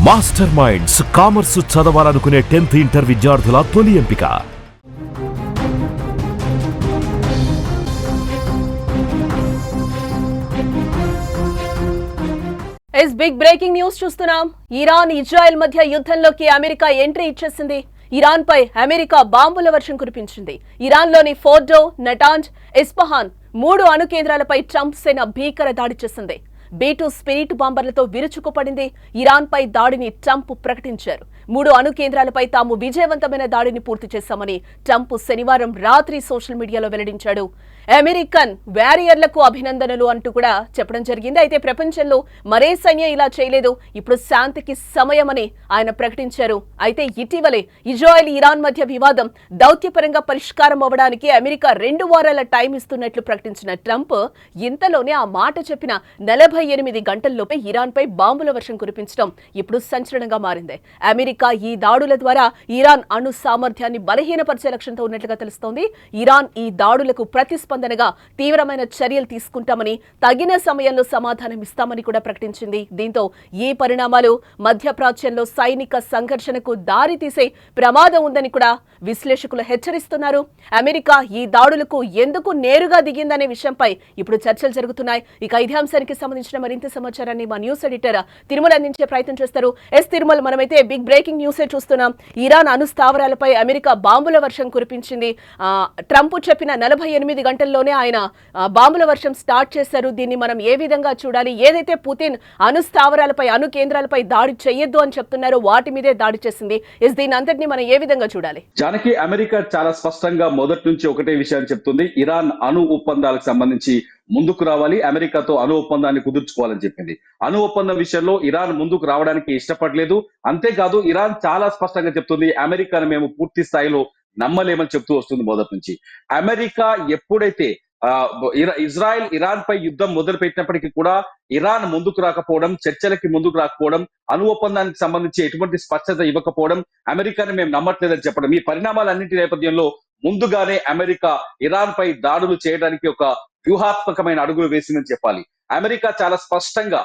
Master minds commerce చదవాలనుకునే 10th inter విద్యార్థుల తొలి ఎంపిక. బిగ్ బ్రేకింగ్ న్యూస్ చూస్తున్నాం. ఇరాన్ ఇజ్రాయెల్ మధ్య యుద్ధంలోకి అమెరికా ఎంట్రీ ఇచ్చేసింది. ఇరాన్ పై అమెరికా బాంబుల వర్షం కురిపించింది. ఇరాన్లోని ఫోర్డో, నటాంజ్, ఇస్ఫహాన్ 3 అణు కేంద్రాలపై ట్రంప్ సేన భీకర దాడి చేసింది. B2 spirit బాంబర్లతో విరుచుకుపడింది. ఇరాన్ పై దాడిని ట్రంప్ ప్రకటించారు. 3 అణు కేంద్రాలపై తాము విజయవంతమైన దాడిని పూర్తి చేశామని ట్రంప్ శనివారం రాత్రి సోషల్ మీడియాలో వెల్లడించాడు. అమెరికన్ వారియర్లకు అభినందనలు అంటూ కూడా చెప్పడం జరిగింది. అయితే ప్రపంచంలో మరే సైన్యం ఇలా చేయలేదు, ఇప్పుడు శాంతికి సమయమని ఆయన ప్రకటించారు. అయితే ఇటీవలే ఇజ్రాయెల్ ఇరాన్ మధ్య వివాదం దౌత్యపరంగా పరిష్కారం అవ్వడానికి అమెరికా 2 వారాల టైం ఇస్తున్నట్లు ప్రకటించిన ట్రంప్ ఇంతలోనే ఆ మాట చెప్పిన 48 గంటల్లోపే ఇరాన్ పై బాంబుల వర్షం కురిపించడం ఇప్పుడు సంచలనంగా మారింది. అమెరికా ఈ దాడుల ద్వారా ఇరాన్ అణు సామర్థ్యాన్ని బలహీనపరిచే లక్ష్యంతో ఉన్నట్లుగా తెలుస్తోంది. ఇరాన్ ఈ దాడులకు ప్రతిస్పందనగా తీవ్రమైన చర్యలు తీసుకుంటామని, తగిన సమయంలో సమాధానం ఇస్తామని కూడా ప్రకటించింది. దీంతో ఈ పరిణామాలు మధ్యప్రాచ్యంలో సైనిక సంఘర్షణకు దారి తీసే ప్రమాదం ఉందని కూడా విశ్లేషకులు హెచ్చరిస్తున్నారు. అమెరికా ఈ దాడులకు ఎందుకు నేరుగా దిగిందనే విషయంపై ఇప్పుడు చర్చలు జరుగుతున్నాయి. ఇక ఇదే అంశానికి సంబంధించిన మరింత సమాచారాన్ని మా న్యూస్ ఎడిటర్ తిరుమల అందించే ప్రయత్నం చేస్తారు. తిరుమల, మనమైతే బిగ్ బ్రేకింగ్ న్యూసే చూస్తున్నాం. ఇరాన్ అణు స్థావరాలపై అమెరికా బాంబుల వర్షం కురిపించింది. ట్రంప్ చెప్పిన 48 గంటల్లోనే ఆయన బాంబుల వర్షం స్టార్ట్ చేశారు. దీన్ని మనం ఏ విధంగా చూడాలి? ఏదైతే పుతిన్ అణు స్థావరాలపై, అణు కేంద్రాలపై దాడి చేయొద్దు అని చెప్తున్నారో వాటి మీదే దాడి చేసింది. దీని అంతటిని మనం ఏ విధంగా చూడాలి? జానకి, అమెరికా చాలా స్పష్టంగా మొదటి నుంచి ఒకటే విషయాన్ని చెప్తుంది. ఇరాన్ అణు ఒప్పందాలకు సంబంధించి ముందుకు రావాలి, అమెరికాతో అణు ఒప్పందాన్ని కుదుర్చుకోవాలని చెప్పింది. అణు ఒప్పందం విషయంలో ఇరాన్ ముందుకు రావడానికి ఇష్టపడలేదు. అంతేకాదు, ఇరాన్ చాలా స్పష్టంగా చెప్తుంది, అమెరికాను మేము పూర్తి స్థాయిలో నమ్మలేమని చెప్తూ వస్తుంది మొదటి నుంచి. అమెరికా ఎప్పుడైతే ఇజ్రాయెల్ ఇరాన్ పై యుద్ధం మొదలు పెట్టినప్పటికీ కూడా ఇరాన్ ముందుకు రాకపోవడం, చర్చలకి ముందుకు రాకపోవడం, అణు ఒప్పందానికి సంబంధించి ఎటువంటి స్పష్టత ఇవ్వకపోవడం, అమెరికాని మేము నమ్మట్లేదని చెప్పడం, ఈ పరిణామాలన్నింటి నేపథ్యంలో ముందుగానే అమెరికా ఇరాన్ పై దాడులు చేయడానికి ఒక వ్యూహాత్మకమైన అడుగులు వేసిందని చెప్పాలి. అమెరికా చాలా స్పష్టంగా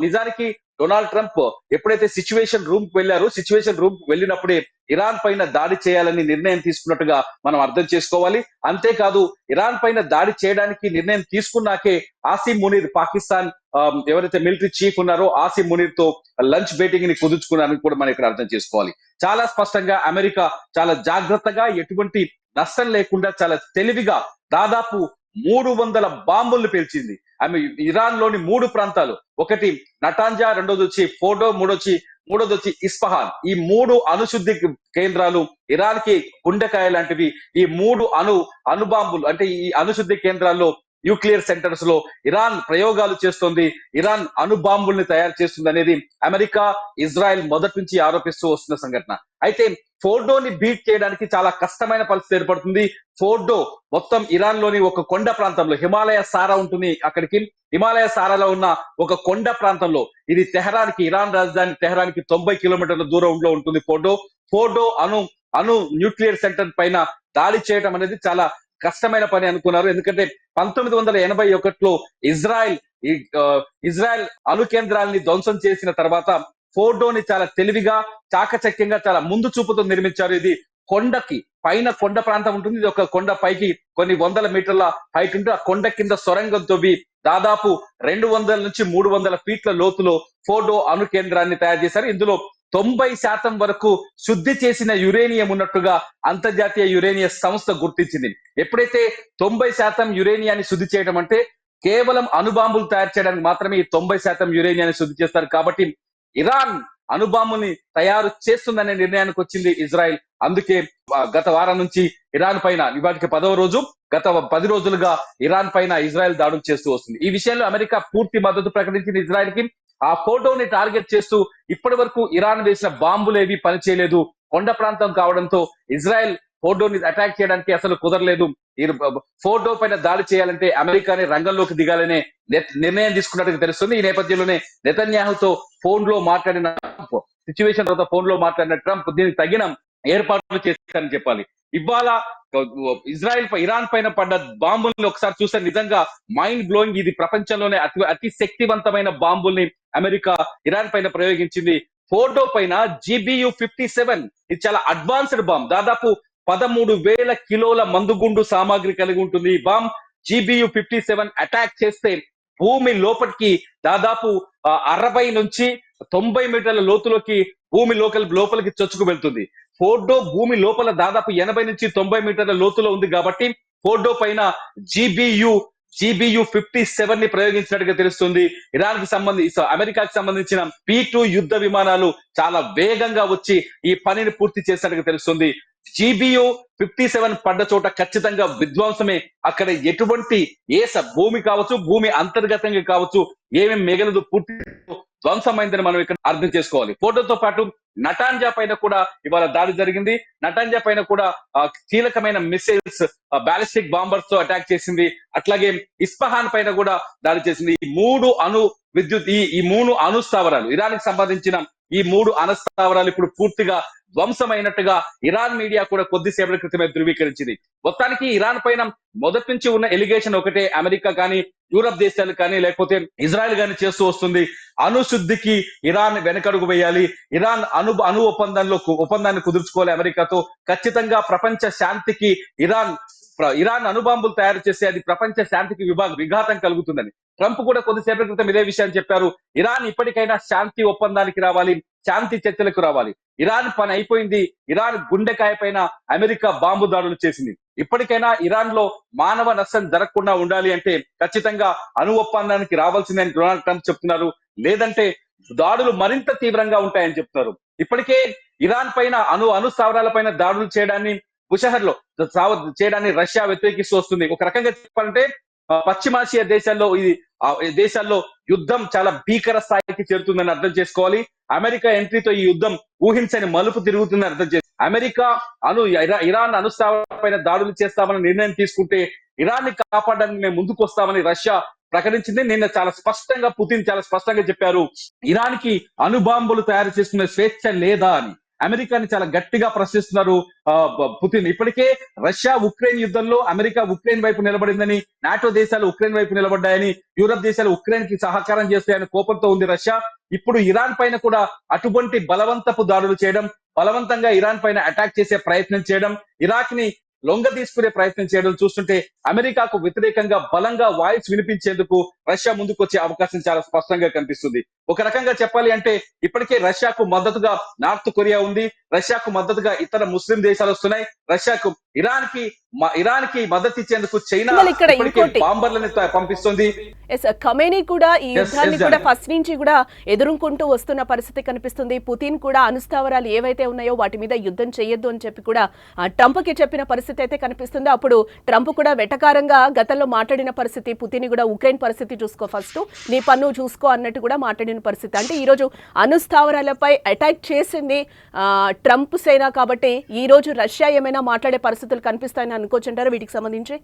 నిజానికి డొనాల్డ్ ట్రంప్ ఎప్పుడైతే సిచ్యువేషన్ రూమ్ కు వెళ్లారో, సిచ్యువేషన్ రూమ్ కు వెళ్ళినప్పుడే ఇరాన్ పైన దాడి చేయాలని నిర్ణయం తీసుకున్నట్టుగా మనం అర్థం చేసుకోవాలి. అంతేకాదు, ఇరాన్ పైన దాడి చేయడానికి నిర్ణయం తీసుకున్నాకే ఆసిమ్ మునీర్, పాకిస్తాన్ ఎవరైతే మిలిటరీ చీఫ్ ఉన్నారో ఆసిమ్ మునీర్ తో లంచ్ మీటింగ్ ని కుదుర్చుకున్నారని కూడా మనం ఇక్కడ అర్థం చేసుకోవాలి. చాలా స్పష్టంగా అమెరికా చాలా జాగ్రత్తగా, ఎటువంటి నష్టం లేకుండా, చాలా తెలివిగా దాదాపు 300 బాంబుల్ని పేల్చింది. ఆమె ఇరాన్ లోని 3 ప్రాంతాలు, ఒకటి నటాంజా, రెండోది వచ్చి ఫోర్డో, మూడోది వచ్చి ఇస్ఫహాన్, ఈ 3 అణుశుద్ధి కేంద్రాలు ఇరాన్ కి గుండెకాయ లాంటివి. ఈ 3 అణుబాంబులు అంటే ఈ అణుశుద్ధి కేంద్రాల్లో, న్యూక్లియర్ సెంటర్స్ లో ఇరాన్ ప్రయోగాలు చేస్తోంది, ఇరాన్ అణుబాంబుల్ని తయారు చేస్తుంది అనేది అమెరికా, ఇజ్రాయెల్ మొదటి నుంచి ఆరోపిస్తూ వస్తున్న సంఘటన. అయితే ఫోర్డోని బీట్ చేయడానికి చాలా కష్టమైన పరిస్థితి ఏర్పడుతుంది. ఫోర్డో మొత్తం ఇరాన్ లోని ఒక కొండ ప్రాంతంలో, హిమాలయ సారా ఉంటుంది అక్కడికి, హిమాలయ సారాలో ఉన్న ఒక కొండ ప్రాంతంలో, ఇది తెహరాన్కి, ఇరాన్ రాజధాని తెహరాన్కి 90 కిలోమీటర్ల దూరంలో ఉంటుంది ఫోర్డో అణు న్యూక్లియర్ సెంటర్ పైన దాడి చేయడం అనేది చాలా కష్టమైన పని అనుకున్నారు. ఎందుకంటే 1981లో ఇజ్రాయెల్ అణు కేంద్రాలని ధ్వంసం చేసిన తర్వాత ఫోర్డోని చాలా తెలివిగా, చాకచక్యంగా, చాలా ముందు చూపుతో నిర్మించారు. ఇది కొండ ప్రాంతం ఉంటుంది. ఇది ఒక కొండ పైకి కొన్ని 100 మీటర్ల హైట్ ఉంటుంది. ఆ కొండ కింద సొరంగం తవ్వి దాదాపు 200 నుంచి 300 ఫీట్ల లోతులో ఫోర్డో అణు కేంద్రాన్ని తయారు చేశారు. ఇందులో 90% వరకు శుద్ధి చేసిన యురేనియం ఉన్నట్టుగా అంతర్జాతీయ యురేనియం సంస్థ గుర్తించింది. ఎప్పుడైతే 90% యురేనియాన్ని శుద్ధి చేయడం అంటే కేవలం అణుబాంబులు తయారు చేయడానికి మాత్రమే ఈ 90% యురేనియాన్ని శుద్ధి చేస్తారు. కాబట్టి ఇరాన్ అణుబాంబుని తయారు చేస్తుందనే నిర్ణయానికి వచ్చింది ఇజ్రాయెల్. అందుకే గత వారం నుంచి ఇరాన్ పైన, ఇవాటికి 10వ రోజు, గత 10 రోజులుగా ఇరాన్ పైన ఇజ్రాయెల్ దాడులు చేస్తూ వస్తుంది. ఈ విషయంలో అమెరికా పూర్తి మద్దతు ప్రకటించింది ఇజ్రాయెల్ కి. ఆ ఫోటోని టార్గెట్ చేస్తూ ఇప్పటి వరకు ఇరాన్ వేసిన బాంబులేవి పనిచేయలేదు. కొండ ప్రాంతం కావడంతో ఇజ్రాయెల్ ఫోర్డోని అటాక్ చేయడానికి అసలు కుదరలేదు. ఫోర్డో పైన దాడి చేయాలంటే అమెరికానే రంగంలోకి దిగాలనే నిర్ణయం తీసుకున్నట్టుగా తెలుస్తుంది. ఈ నేపథ్యంలోనే నెతన్యాహుతో ఫోన్ లో మాట్లాడిన ట్రంప్, సిచ్యువేషన్ తర్వాత ఫోన్ లో మాట్లాడిన ట్రంప్ దీనికి తగిన ఏర్పాట్లు చేశారని చెప్పాలి. ఇవాళ ఇరాన్ పైన పడ్డ బాంబుల్ని ఒకసారి చూస్తే నిజంగా మైండ్ బ్లోయింగ్. ఇది ప్రపంచంలోనే అతి శక్తివంతమైన బాంబుల్ని అమెరికా ఇరాన్ పైన ప్రయోగించింది. ఫోర్డో పైన GBU-57 ఇది చాలా అడ్వాన్స్డ్ బాంబ్. దాదాపు 13,000 కిలోల మందుగుండు సామాగ్రి కలిగి ఉంటుంది. ఈ బాంబ్ GBU-57 అటాక్ చేస్తే భూమి లోపలికి దాదాపు 60 నుంచి 90 మీటర్ల లోతులోకి భూమి లోపలికి చొచ్చుకు వెళ్తుంది. ఫోర్డో భూమి లోపల దాదాపు 80 నుంచి 90 మీటర్ల లోతులో ఉంది కాబట్టి ఫోర్డో పైన GBU-57 ని ప్రయోగించినట్టుగా తెలుస్తుంది. అమెరికాకి సంబంధించిన P-2 యుద్ధ విమానాలు చాలా వేగంగా వచ్చి ఈ పనిని పూర్తి చేసినట్టుగా తెలుస్తుంది. GBU-57 పడ్డ చోట ఖచ్చితంగా విధ్వంసమే. అక్కడ ఎటువంటి భూమి కావచ్చు, భూమి అంతర్గతంగా కావచ్చు, ఏమేమి మిగలదు, పూర్తి ధ్వంసమైందని మనం ఇక్కడ అర్థం చేసుకోవాలి. ఫోటోతో పాటు నటాంజా పైన కూడా ఇవాళ దాడి జరిగింది. నటాంజా పైన కూడా కీలకమైన మిసైల్స్, బాలిస్టిక్ బాంబర్స్ తో అటాక్ చేసింది. అట్లాగే ఇస్ఫహాన్ పైన కూడా దాడి చేసింది. ఈ మూడు అణు స్థావరాలు, ఇరాన్ కి సంబంధించిన ఈ 3 అణు స్థావరాలు ఇప్పుడు పూర్తిగా ధ్వంసమైనట్టుగా ఇరాన్ మీడియా కూడా కొద్దిసేపటి క్రితమే ధృవీకరించింది. మొత్తానికి ఇరాన్ పైన మొదటి నుంచి ఉన్న ఎలిగేషన్ ఒకటే, అమెరికా కానీ, యూరప్ దేశాలు కానీ, లేకపోతే ఇజ్రాయెల్ కానీ చేస్తూ వస్తుంది. అణుశుద్ధికి ఇరాన్ వెనకడుగు వేయాలి, ఇరాన్ అణు ఒప్పందాన్ని కుదుర్చుకోవాలి అమెరికాతో. ఖచ్చితంగా ప్రపంచ శాంతికి ఇరాన్ అణుబాంబులు తయారు చేస్తే అది ప్రపంచ శాంతికి విఘాతం కలుగుతుందని ట్రంప్ కూడా కొద్దిసేపటి క్రితం ఇదే విషయాన్ని చెప్పారు. ఇరాన్ ఇప్పటికైనా శాంతి ఒప్పందానికి రావాలి, శాంతి చర్చలకు రావాలి. ఇరాన్ పని అయిపోయింది. ఇరాన్ గుండెకాయ పైన అమెరికా బాంబు దాడులు చేసింది. ఇప్పటికైనా ఇరాన్ లో మానవ నష్టం జరగకుండా ఉండాలి అంటే ఖచ్చితంగా అణు ఒప్పందానికి రావాల్సిందని డొనాల్డ్ ట్రంప్ చెప్తున్నారు. లేదంటే దాడులు మరింత తీవ్రంగా ఉంటాయని చెప్తున్నారు. ఇప్పటికే ఇరాన్ పైన అణు స్థావరాల పైన దాడులు చేయడాన్ని రష్యా వ్యతిరేకిస్తూ వస్తుంది. ఒక రకంగా చెప్పాలంటే పశ్చిమాసియా దేశాల్లో యుద్ధం చాలా భీకర స్థాయికి చేరుతుందని అర్థం చేసుకోవాలి. అమెరికా ఎంట్రీతో ఈ యుద్ధం ఊహించని మలుపు తిరుగుతుందని అర్థం చేసుకోవాలి. అమెరికా ఇరాన్ అణుస్థావరాల పైన దాడులు చేస్తామని నిర్ణయం తీసుకుంటే ఇరాన్ ని కాపాడడానికి మేము ముందుకు వస్తామని రష్యా ప్రకటించింది. నిన్న పుతిన్ చాలా స్పష్టంగా చెప్పారు, ఇరాన్ కి అణుబాంబులు తయారు చేసుకునే స్వేచ్ఛ లేదా అని. అమెరికాని చాలా గట్టిగా ప్రశ్నిస్తున్నారు పుతిన్. ఇప్పటికే రష్యా ఉక్రెయిన్ యుద్ధంలో అమెరికా ఉక్రెయిన్ వైపు నిలబడిందని, నాటో దేశాలు ఉక్రెయిన్ వైపు నిలబడ్డాయని, యూరప్ దేశాలు ఉక్రెయిన్ కి సహకారం చేస్తాయని కోపంతో ఉంది రష్యా. ఇప్పుడు ఇరాన్ పైన కూడా అటువంటి బలవంతపు దాడులు చేయడం, బలవంతంగా ఇరాన్ పైన అటాక్ చేసే ప్రయత్నం చేయడం, ఇరాక్ ని లొంగ తీసుకునే ప్రయత్నం చేయడం చూస్తుంటే అమెరికాకు వ్యతిరేకంగా బలంగా వాయిస్ వినిపించేందుకు రష్యా ముందుకు వచ్చే అవకాశం చాలా స్పష్టంగా కనిపిస్తుంది. ఒక రకంగా చెప్పాలి అంటే ఇప్పటికే రష్యాకు మద్దతుగా నార్త్ కొరియా ఉంది, రష్యాకు మద్దతుగా ఇతర ముస్లిం దేశాలు వస్తున్నాయి. ఇరాన్ కి మద్దతు ఇచ్చేందుకు చైనా బాంబర్లను పంపిస్తుంది. ఖమేనీ కూడా ఈ యుద్ధాన్ని కూడా ఫస్ట్ నుంచి కూడా ఎదుర్కొంటూ వస్తున్న పరిస్థితి కనిపిస్తుంది. పుతిన్ కూడా అణుస్థావరాలు ఏవైతే ఉన్నాయో వాటి మీద యుద్ధం చేయొద్దు అని చెప్పి కూడా ట్రంప్ కి చెప్పిన పరిస్థితి అయితే కనిపిస్తుంది. అప్పుడు ట్రంప్ కూడా వెటకారంగా గతంలో మాట్లాడిన పరిస్థితి, పుతిన్ కూడా ఉక్రెయిన్ పరిస్థితి చూసుకో, ఫస్ట్ నీ పన్ను చూసుకో అన్నట్టు కూడా మాట్లాడిన పరిస్థితి. అంటే ఈ రోజు అణుస్థావరాలపై అటాక్ చేసింది ట్రంప్ సేన కాబట్టి ఈ రోజు రష్యా ఏమైనా మాట్లాడే పరిస్థితులు కనిపిస్తాయని అనుకోవచ్చుంటారు వీటికి సంబంధించి.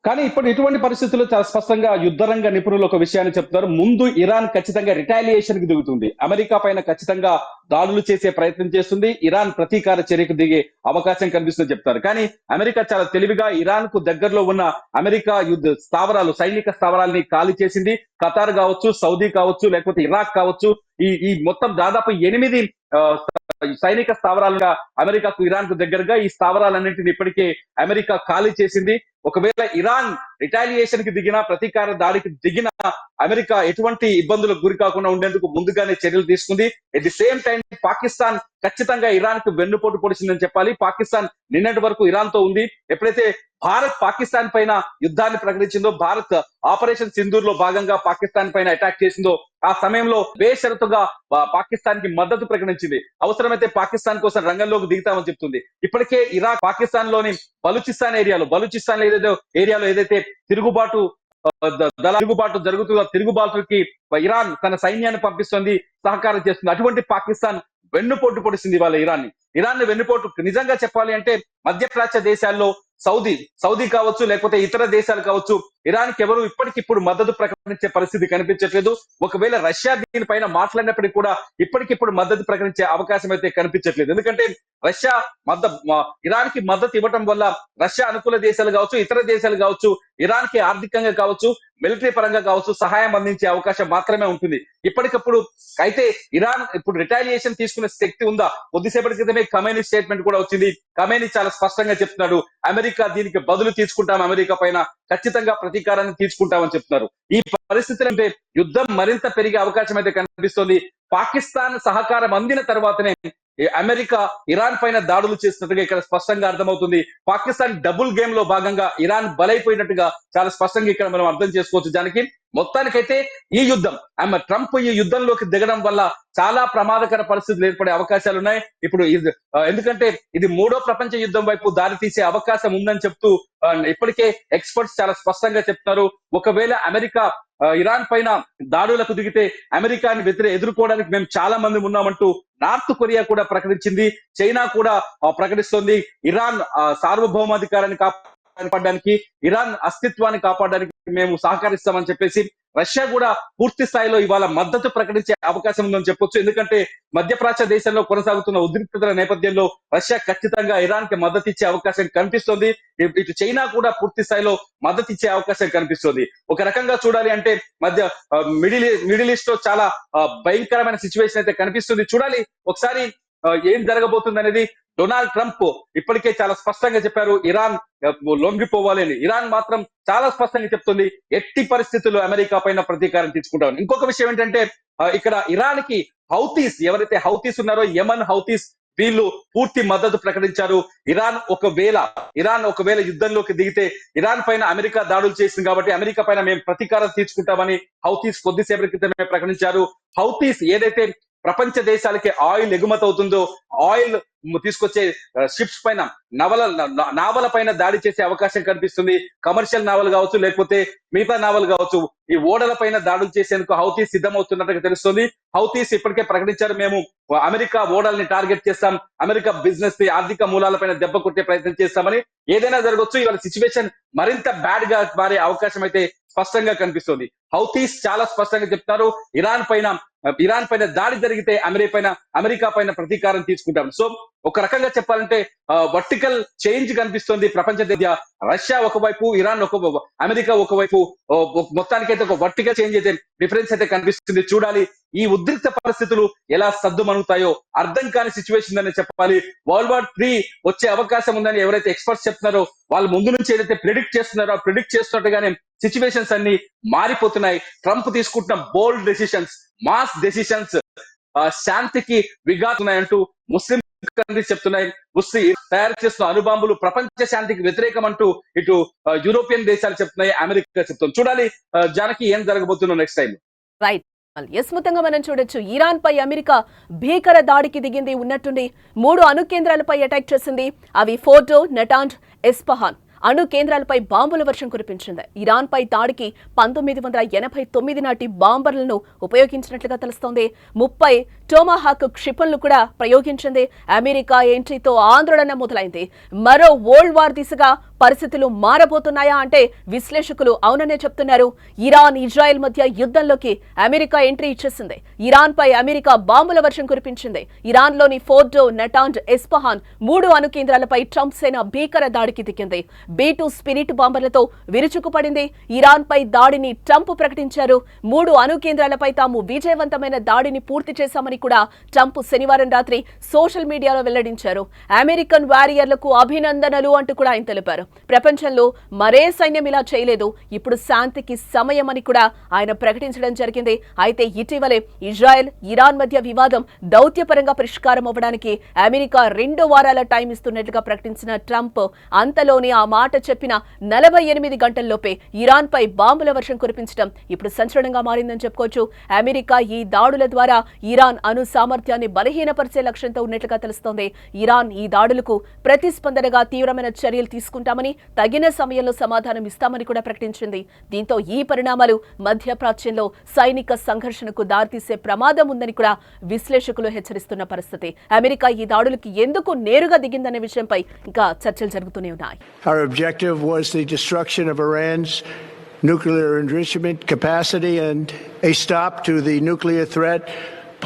కానీ ఇప్పుడు ఇటువంటి పరిస్థితుల్లో చాలా స్పష్టంగా యుద్ధరంగ నిపుణులు ఒక విషయాన్ని చెప్తున్నారు. ముందు ఇరాన్ ఖచ్చితంగా రిటాలియేషన్ కి దిగుతుంది, అమెరికా పైన ఖచ్చితంగా దాడులు చేసే ప్రయత్నం చేస్తుంది, ఇరాన్ ప్రతీకార చర్యకు దిగే అవకాశం కనిపిస్తుందని చెప్తారు. కానీ అమెరికా చాలా తెలివిగా ఇరాన్ కు దగ్గరలో ఉన్న అమెరికా సైనిక స్థావరాలని ఖాళీ చేసింది. ఖతార్ కావచ్చు, సౌదీ కావచ్చు, లేకపోతే ఇరాక్ కావచ్చు, ఈ మొత్తం దాదాపు 8 సైనిక స్థావరాలుగా అమెరికాకు, ఇరాన్ కు దగ్గరగా ఈ స్థావరాలన్నింటినీ ఇప్పటికే అమెరికా ఖాళీ చేసింది. ఒకవేళ ఇరాన్ రిటాలియేషన్ కి దిగినా, ప్రతీకార దాడికి దిగిన అమెరికా ఎటువంటి ఇబ్బందులకు గురి కాకుండా ఉండేందుకు ముందుగానే చర్యలు తీసుకుంది. At the same time Pakistan ఖచ్చితంగా ఇరాన్ కు వెన్నుపోటు పొడిచిందని చెప్పాలి. పాకిస్తాన్ నిన్నటి వరకు ఇరాన్ తో ఉంది. ఎప్పుడైతే భారత్ పాకిస్తాన్ పైన యుద్ధాన్ని ప్రకటించిందో, భారత్ ఆపరేషన్ సింధూర్ లో భాగంగా పాకిస్తాన్ పైన అటాక్ చేసిందో, ఆ సమయంలో బేషరతుగా పాకిస్తాన్ కి మద్దతు ప్రకటించింది. అవసరమైతే పాకిస్తాన్ కోసం రంగంలోకి దిగుతామని చెప్తుంది. ఇప్పటికే ఇరాక్ పాకిస్తాన్ లోని బలూచిస్తాన్ ఏరియాలో ఏదైతే తిరుగుబాటు జరుగుతుందో, తిరుగుబాటుకి ఇరాన్ తన సైన్యాన్ని పంపిస్తుంది, సహకారం చేస్తుంది. అటువంటి పాకిస్తాన్ వెన్నుపోటు పొడిచింది వాళ్ళ ఇరాన్ ని వెన్నుపోటు. నిజంగా చెప్పాలి అంటే మధ్యప్రాచ్య దేశాల్లో సౌదీ కావచ్చు, లేకపోతే ఇతర దేశాలు కావచ్చు, ఇరాన్ కి ఎవరు ఇప్పటికిప్పుడు మద్దతు ప్రకటించే పరిస్థితి కనిపించట్లేదు. ఒకవేళ రష్యా దీనిపైన మాట్లాడినప్పటికీ కూడా ఇప్పటికిప్పుడు మద్దతు ప్రకటించే అవకాశం అయితే కనిపించట్లేదు. ఎందుకంటే రష్యా ఇరాన్ కి మద్దతు ఇవ్వటం వల్ల రష్యా అనుకూల దేశాలు కావచ్చు, ఇతర దేశాలు కావచ్చు, ఇరాన్ కి ఆర్థికంగా కావచ్చు, మిలిటరీ పరంగా కావచ్చు సహాయం అందించే అవకాశం మాత్రమే ఉంటుంది. ఇప్పటికప్పుడు అయితే ఇరాన్ ఇప్పుడు రిటాలియేషన్ తీసుకునే శక్తి ఉందా? కొద్దిసేపటి క్రితమే ఖమేనీ స్టేట్మెంట్ కూడా వచ్చింది. ఖమేనీ చాలా స్పష్టంగా చెప్తున్నాడు, అమెరికా దీనికి బదులు తీసుకుంటాం, అమెరికా పైన ఖచ్చితంగా ప్రతీకారాన్ని తీసుకుంటామని చెప్తున్నారు. ఈ పరిస్థితులు అంటే యుద్ధం మరింత పెరిగే అవకాశం అయితే కనిపిస్తోంది. పాకిస్తాన్ సహకారం అందిన తర్వాతనే అమెరికా ఇరాన్ పైన దాడులు చేస్తున్నట్టుగా ఇక్కడ స్పష్టంగా అర్థమవుతుంది. పాకిస్తాన్ డబుల్ గేమ్ లో భాగంగా ఇరాన్ బలైపోయినట్టుగా చాలా స్పష్టంగా ఇక్కడ మనం అర్థం చేసుకోవచ్చు. దానికి మొత్తానికైతే ఈ యుద్ధం ట్రంప్ ఈ యుద్ధంలోకి దిగడం వల్ల చాలా ప్రమాదకర పరిస్థితులు ఏర్పడే అవకాశాలు ఉన్నాయి. ఇప్పుడు ఎందుకంటే ఇది 3వ ప్రపంచ యుద్ధం వైపు దారి తీసే అవకాశం ఉందని చెప్తూ ఇప్పటికే ఎక్స్పర్ట్స్ చాలా స్పష్టంగా చెప్తున్నారు. ఒకవేళ అమెరికా ఇరాన్ పైన దాడులకు దిగితే అమెరికాని ఎదుర్కోవడానికి మేము చాలా మంది ఉన్నామంటూ నార్త్ కొరియా కూడా ప్రకటించింది. చైనా కూడా ప్రకటిస్తోంది. ఇరాన్ సార్వభౌమాధికారాన్ని కాపాడడానికి, ఇరాన్ అస్తిత్వాన్ని కాపాడడానికి మేము సహకరిస్తామని చెప్పేసి రష్యా కూడా పూర్తి స్థాయిలో ఇవాళ మద్దతు ప్రకటించే అవకాశం ఉందని చెప్పొచ్చు. ఎందుకంటే మధ్యప్రాచ్య దేశంలో కొనసాగుతున్న ఉద్రిక్తతల నేపథ్యంలో రష్యా ఖచ్చితంగా ఇరాన్ కి మద్దతు ఇచ్చే అవకాశం కనిపిస్తోంది. ఇటు చైనా కూడా పూర్తి స్థాయిలో మద్దతు ఇచ్చే అవకాశం కనిపిస్తోంది. ఒక రకంగా చూడాలి అంటే మిడిల్ ఈస్ట్ లో చాలా భయంకరమైన సిచ్యువేషన్ అయితే కనిపిస్తుంది. చూడాలి ఒకసారి ఏం జరగబోతుంది అనేది. డొనాల్డ్ ట్రంప్ ఇప్పటికే చాలా స్పష్టంగా చెప్పారు, ఇరాన్ లొంగిపోవాలి అని. ఇరాన్ మాత్రం చాలా స్పష్టంగా చెప్తుంది, ఎట్టి పరిస్థితుల్లో అమెరికా పైన ప్రతీకారం తీసుకుంటామని. ఇంకొక విషయం ఏంటంటే ఇక్కడ ఇరాన్ కి హౌతీస్ ఎవరైతే హౌతీస్ ఉన్నారో, యమన్ హౌతీస్, వీళ్ళు పూర్తి మద్దతు ప్రకటించారు. ఇరాన్ ఒకవేళ యుద్ధంలోకి దిగితే ఇరాన్ పైన అమెరికా దాడులు చేసింది కాబట్టి అమెరికా పైన మేము ప్రతీకారం తీసుకుంటామని హౌతీస్ కొద్దిసేపటి క్రితమే ప్రకటించారు. హౌతీస్ ఏదైతే ప్రపంచ దేశాలకి ఆయిల్ ఎగుమతి అవుతుందో, ఆయిల్ తీసుకొచ్చే షిప్స్ పైన నావల పైన దాడి చేసే అవకాశం కనిపిస్తుంది. కమర్షియల్ నావల్ కావచ్చు, లేకపోతే మిగతా నావల్ కావచ్చు, ఈ ఓడల పైన దాడులు చేసేందుకు హౌతీస్ సిద్ధమవుతున్నట్టుగా తెలుస్తుంది. హౌతీస్ ఇప్పటికే ప్రకటించారు, మేము అమెరికా ఓడల్ని టార్గెట్ చేస్తాం, అమెరికా బిజినెస్ ఆర్థిక మూలాలపైన దెబ్బ కొట్టే ప్రయత్నం చేస్తామని. ఏదైనా జరగవచ్చు. ఇవాళ సిచ్యువేషన్ మరింత బ్యాడ్ గా మారే అవకాశం అయితే స్పష్టంగా కనిపిస్తుంది. హౌతీస్ చాలా స్పష్టంగా చెప్తారు, ఇరాన్ పైన దాడి జరిగితే అమెరికా పైన ప్రతీకారం తీసుకుంటాం. సో ఒక రకంగా చెప్పాలంటే వర్టికల్ చేంజ్ కనిపిస్తుంది ప్రపంచ దేశ. రష్యా ఒకవైపు, ఇరాన్ అమెరికా ఒకవైపు, మొత్తానికైతే ఒక వర్టికల్ చేంజ్ అయితే డిఫరెన్స్ అయితే కనిపిస్తుంది. చూడాలి ఈ ఉద్రిక్త పరిస్థితులు ఎలా సద్దుమణుగుతాయో. అర్థం కాని సిచ్యువేషన్ అని చెప్పాలి. వరల్డ్ వార్ 3 వచ్చే అవకాశం ఉందని ఎవరైతే ఎక్స్పర్ట్స్ చెప్తున్నారో వాళ్ళు ముందు నుంచి ఏదైతే ప్రిడిక్ట్ చేస్తున్నారో ప్రిడిక్ట్ చేస్తున్నట్టుగానే సిచ్యువేషన్స్ అన్ని మారిపోతున్నాయి. ట్రంప్ తీసుకుంటున్న బోల్డ్ డెసిషన్స్, మాస్ డెసిషన్స్ శాంతికి విఘాతున్నాయంటూ ముస్లిం కంట్రీస్ చెప్తున్నాయి. తయారు చేస్తున్న అణుబాంబులు ప్రపంచ శాంతికి వ్యతిరేకం అంటూ ఇటు యూరోపియన్ దేశాలు చెప్తున్నాయి, అమెరికా చెప్తుంది. చూడాలి జానకి ఏం జరగబోతుందో నెక్స్ట్ టైం. రైట్. యస్ముతంగా మనం చూడొచ్చు, ఇరాన్ పై అమెరికా భీకర దాడికి దిగింది. ఉన్నట్టుండి 3 అణు కేంద్రాలపై అటాక్ చేసింది. అవి ఫోర్డో, నటాంజ్, ఎస్పహాన్. అణు కేంద్రాలపై బాంబుల వర్షం కురిపించింది. ఇరాన్ పై దాడికి 1989 నాటి బాంబర్లను ఉపయోగించినట్లుగా తెలుస్తోంది. 30 టోమాహాక్ క్షిపణులు కూడా ప్రయోగించింది. అమెరికా ఎంట్రీతో ఆందోళన మొదలైంది. మరో వరల్డ్ వార్ దిశగా పరిస్థితులు మారబోతున్నాయా అంటే విశ్లేషకులు అవుననే చెప్తున్నారు. ఇరాన్, ఇజ్రాయెల్ మధ్య యుద్ధంలోకి అమెరికా ఎంట్రీ ఇచ్చేసింది. ఇరాన్ పై అమెరికా బాంబుల వర్షం కురిపించింది. ఇరాన్ లోని ఫోర్డో, నటాంజ్, ఎస్పహాన్ 3 అణు కేంద్రాలపై ట్రంప్ సేన భీకర దాడికి దిగింది. B2 spirit బాంబర్లతో విరుచుకుపడింది. ఇరాన్ పై దాడిని ట్రంప్ ప్రకటించారు. 3 అణు కేంద్రాలపై తాము విజయవంతమైన దాడిని పూర్తి చేశామని కూడా ట్రంప్ శనివారం రాత్రి సోషల్ మీడియాలో వెల్లడించారు. అమెరికన్ వారియర్లకు అభినందనలు అంటూ కూడా ఆయన తెలిపారు. ప్రపంచంలో మరే సైన్యం ఇలా చేయలేదు, ఇప్పుడు శాంతికి సమయమని కూడా ఆయన ప్రకటించడం జరిగింది. అయితే ఇటీవలే ఇజ్రాయెల్, ఇరాన్ మధ్య వివాదం దౌత్యపరంగా పరిష్కారం అవ్వడానికి అమెరికా 2 వారాల టైం ఇస్తున్నట్లుగా ప్రకటించిన ట్రంప్ అంతలోనే ఆ మాట చెప్పిన 48 గంటల్లోపే ఇరాన్ పై బాంబుల వర్షం కురిపించడం ఇప్పుడు సంచలనంగా మారిందని చెప్పుకోవచ్చు. అమెరికా ఈ దాడుల ద్వారా ఇరాన్ అణు సామర్థ్యాన్ని బలహీనపరిచే లక్ష్యంతో ఉన్నట్లుగా తెలుస్తోంది. ఇరాన్ ఈ దాడులకు ప్రతిస్పందనగా తీవ్రమైన చర్యలు తీసుకుంటామని, తగిన సమయంలో సమాధానం ఇస్తామని కూడా ప్రకటించింది. దీంతో ఈ పరిణామాలు మధ్యప్రాచ్యంలో సైనిక సంఘర్షణకు దారితీసే ప్రమాదం ఉందని కూడా విశ్లేషకులు హెచ్చరిస్తున్న పరిస్థితి. అమెరికా ఈ దాడులకు ఎందుకు నేరుగా దిగిందనే విషయంపై ఇంకా చర్చలు జరుగుతూనే ఉన్నాయి. Our objective was the destruction of Iran's nuclear enrichment capacity and a stop to the nuclear threat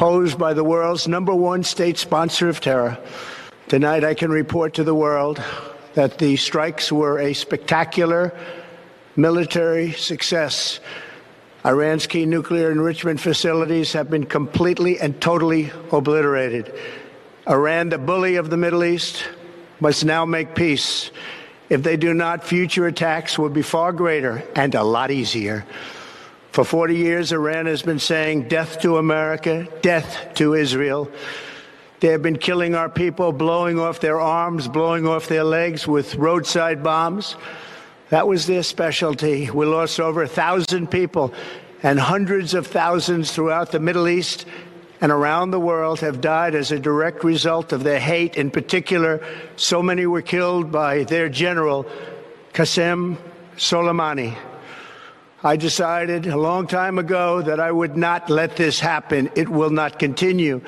posed by the world's #1 state sponsor of terror. Tonight, I can report to the world that the strikes were a spectacular military success. Iran's key nuclear enrichment facilities have been completely and totally obliterated. Iran, the bully of the Middle East, must now make peace. If they do not, future attacks will be far greater and a lot easier. For 40 years, Iran has been saying death to America, death to Israel. They have been killing our people, blowing off their arms, blowing off their legs with roadside bombs. That was their specialty. We lost over 1,000 people, and hundreds of thousands throughout the Middle East and around the world have died as a direct result of their hate. In particular, so many were killed by their general, Qasem Soleimani. I decided a long time ago that I would not let this happen. It will not continue.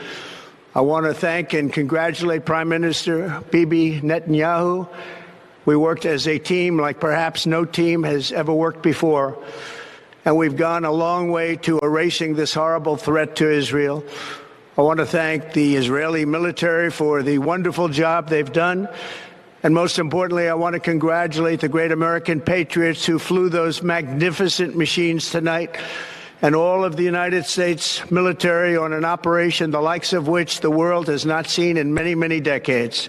I want to thank and congratulate Prime Minister Bibi Netanyahu. We worked as a team like perhaps no team has ever worked before. And we've gone a long way to erasing this horrible threat to Israel. I want to thank the Israeli military for the wonderful job they've done. And most importantly, I want to congratulate the great American patriots who flew those magnificent machines tonight, and all of the United States military on an operation the likes of which the world has not seen in many, many decades.